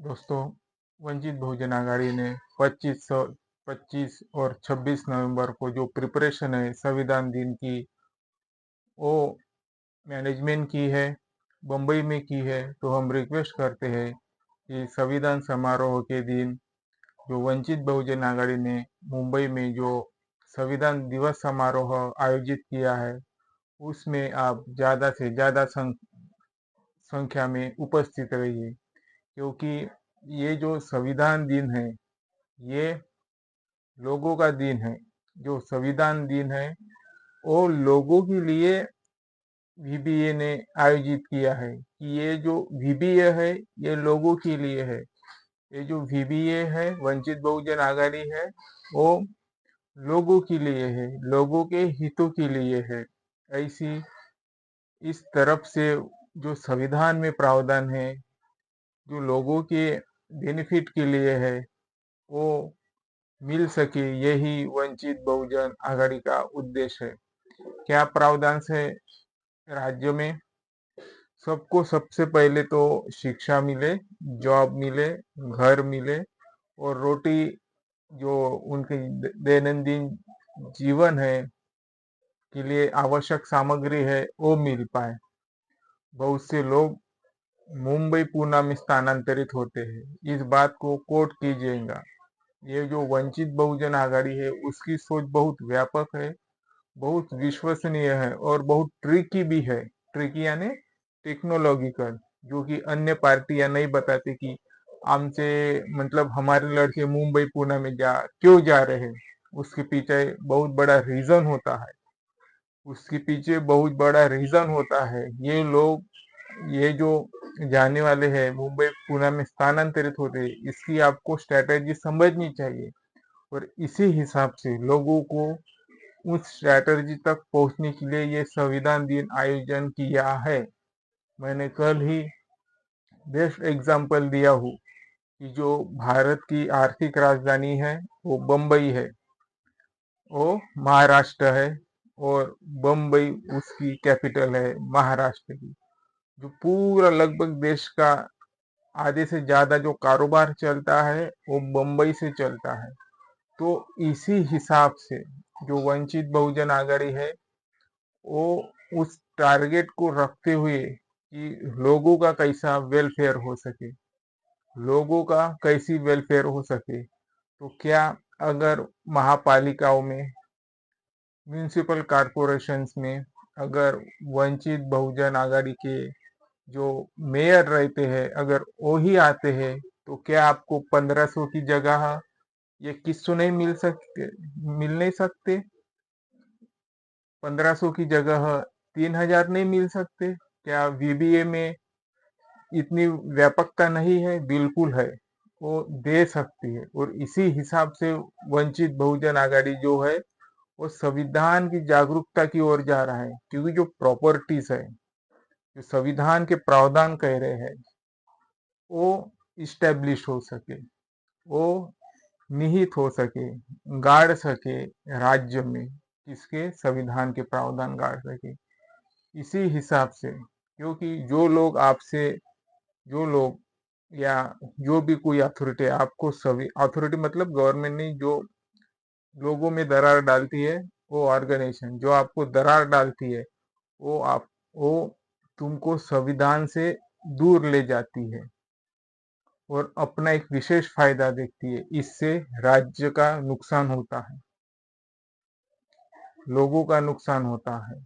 दोस्तों, वंचित बहुजन आघाड़ी ने 25 और 26 नवंबर को जो प्रिपरेशन है संविधान दिन की, वो मैनेजमेंट की है, बम्बई में की है। तो हम रिक्वेस्ट करते हैं कि संविधान समारोह के दिन जो वंचित बहुजन आघाड़ी ने मुंबई में जो संविधान दिवस समारोह आयोजित किया है, उसमें आप ज़्यादा से ज़्यादा संख्या में उपस्थित रहिए, क्योंकि ये जो संविधान दिन है, ये लोगों का दिन है। जो संविधान दिन है वो लोगों के लिए वीबीए ने आयोजित किया है कि ये जो वीबीए है ये लोगों के लिए है। ये जो वीबीए है, वंचित बहुजन आघाड़ी है, वो लोगों के लिए है, लोगों के हितों के लिए है। ऐसी इस तरफ से जो संविधान में प्रावधान है, जो लोगों के बेनिफिट के लिए है, वो मिल सके, यही वंचित बहुजन आघाड़ी का उद्देश्य है। क्या प्रावधान है राज्य में? सबको सबसे पहले तो शिक्षा मिले, जॉब मिले, घर मिले, और रोटी जो उनके दैनंदिन जीवन है के लिए आवश्यक सामग्री है वो मिल पाए। बहुत से लोग मुंबई पूना में स्थानांतरित होते हैं, इस बात को कोट कीजिएगा। ये जो वंचित बहुजन आघाड़ी है उसकी सोच बहुत व्यापक है, बहुत विश्वसनीय है और बहुत ट्रिकी भी है। ट्रिकी यानी टेक्नोलॉजिकल, जो कि अन्य पार्टियां नहीं बताती कि आमचे मतलब हमारे लड़के मुंबई पुणे में क्यों जा रहे हैं। उसके पीछे बहुत बड़ा रीजन होता है, उसके पीछे बहुत बड़ा रीजन होता है। ये लोग, ये जो जाने वाले हैं मुंबई पुणे में स्थानांतरित होते हैं, इसकी आपको स्ट्रैटेजी समझनी चाहिए, और इसी हिसाब से लोगों को उस स्ट्रैटेजी तक पहुंचने के लिए ये संविधान दिन आयोजन किया है। मैंने कल ही बेस्ट एग्जाम्पल दिया हूँ कि जो भारत की आर्थिक राजधानी है वो बम्बई है, वो महाराष्ट्र है, और बम्बई उसकी कैपिटल है महाराष्ट्र की। जो पूरा लगभग देश का आधे से ज्यादा जो कारोबार चलता है वो बम्बई से चलता है। तो इसी हिसाब से जो वंचित बहुजन आघाड़ी है, वो उस टारगेट को रखते हुए कि लोगों का कैसा वेलफेयर हो सके, लोगों का कैसी वेलफेयर हो सके। तो क्या अगर महापालिकाओं में, म्यूनिसिपल कॉरपोरेशंस में, अगर वंचित बहुजन आघाड़ी के जो मेयर रहते हैं अगर वो ही आते हैं, तो क्या आपको 1500 की जगह ये किस्सों नहीं मिल नहीं सकते? 1500 की जगह 3000 नहीं मिल सकते? क्या वीबीए में इतनी व्यापकता नहीं है? बिल्कुल है, वो दे सकती है। और इसी हिसाब से वंचित बहुजन आघाड़ी जो है वो संविधान की जागरूकता की ओर जा रहा है, क्योंकि जो प्रॉपर्टीज है, जो संविधान के प्रावधान कह रहे हैं, वो इस्टेब्लिश हो सके, वो निहित हो सके, गाड़ सके राज्य में, किसके? संविधान के प्रावधान गाड़ सके। इसी हिसाब से, क्योंकि जो लोग आपसे, जो लोग या जो भी कोई अथॉरिटी आपको, सभी अथॉरिटी मतलब गवर्नमेंट नहीं, जो लोगों में दरार डालती है, वो ऑर्गेनाइजेशन जो आपको दरार डालती है, वो तुमको संविधान से दूर ले जाती है और अपना एक विशेष फायदा देखती है। इससे राज्य का नुकसान होता है, लोगों का नुकसान होता है।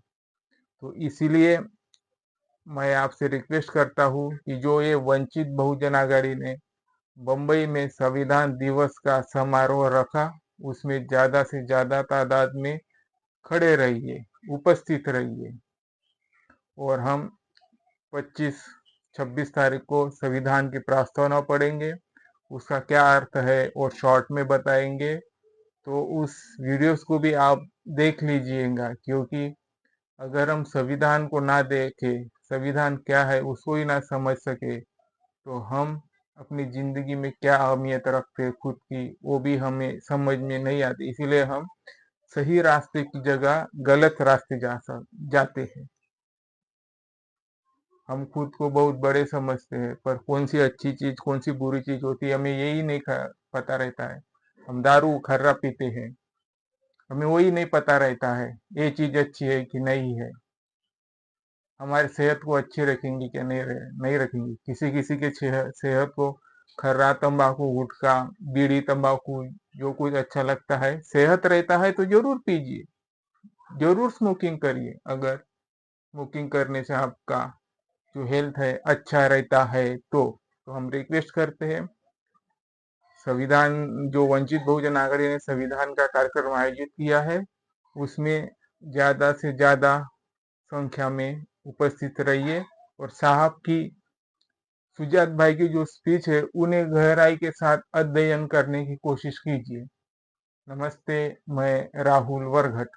तो इसीलिए मैं आपसे रिक्वेस्ट करता हूँ कि जो ये वंचित बहुजन आघाड़ी ने बम्बई में संविधान दिवस का समारोह रखा, उसमें ज्यादा से ज्यादा तादाद में खड़े रहिए, उपस्थित रहिए। और हम 25-26 तारीख को संविधान की प्रस्तावना पढ़ेंगे, उसका क्या अर्थ है और शॉर्ट में बताएंगे। तो उस वीडियोस को भी आप देख लीजिएगा, क्योंकि अगर हम संविधान को ना देखे, संविधान क्या है उसको ही ना समझ सके, तो हम अपनी जिंदगी में क्या अहमियत रखते खुद की, वो भी हमें समझ में नहीं आती। इसीलिए हम सही रास्ते की जगह गलत रास्ते जाते हैं। हम खुद को बहुत बड़े समझते हैं, पर कौन सी अच्छी चीज कौन सी बुरी चीज होती है हमें यही नहीं पता रहता है। हम दारू खर्रा पीते हैं, हमें वही नहीं पता रहता है ये चीज अच्छी है कि नहीं है, हमारी सेहत को अच्छी रखेंगी कि नहीं रखेंगी। किसी किसी के सेहत को खर्रा तंबाकू गुटखा बीड़ी तंबाकू जो कुछ अच्छा लगता है, सेहत रहता है तो जरूर पीजिए, जरूर स्मोकिंग करिए। अगर स्मोकिंग करने से आपका जो हेल्थ है अच्छा रहता है तो हम रिक्वेस्ट करते हैं, संविधान जो वंचित बहुजन आघाड़ी ने संविधान का कार्यक्रम आयोजित किया है उसमें ज्यादा से ज्यादा संख्या में उपस्थित रहिए और साहब की सुजात भाई की जो स्पीच है उन्हें गहराई के साथ अध्ययन करने की कोशिश कीजिए। नमस्ते, मैं राहुल वरघट।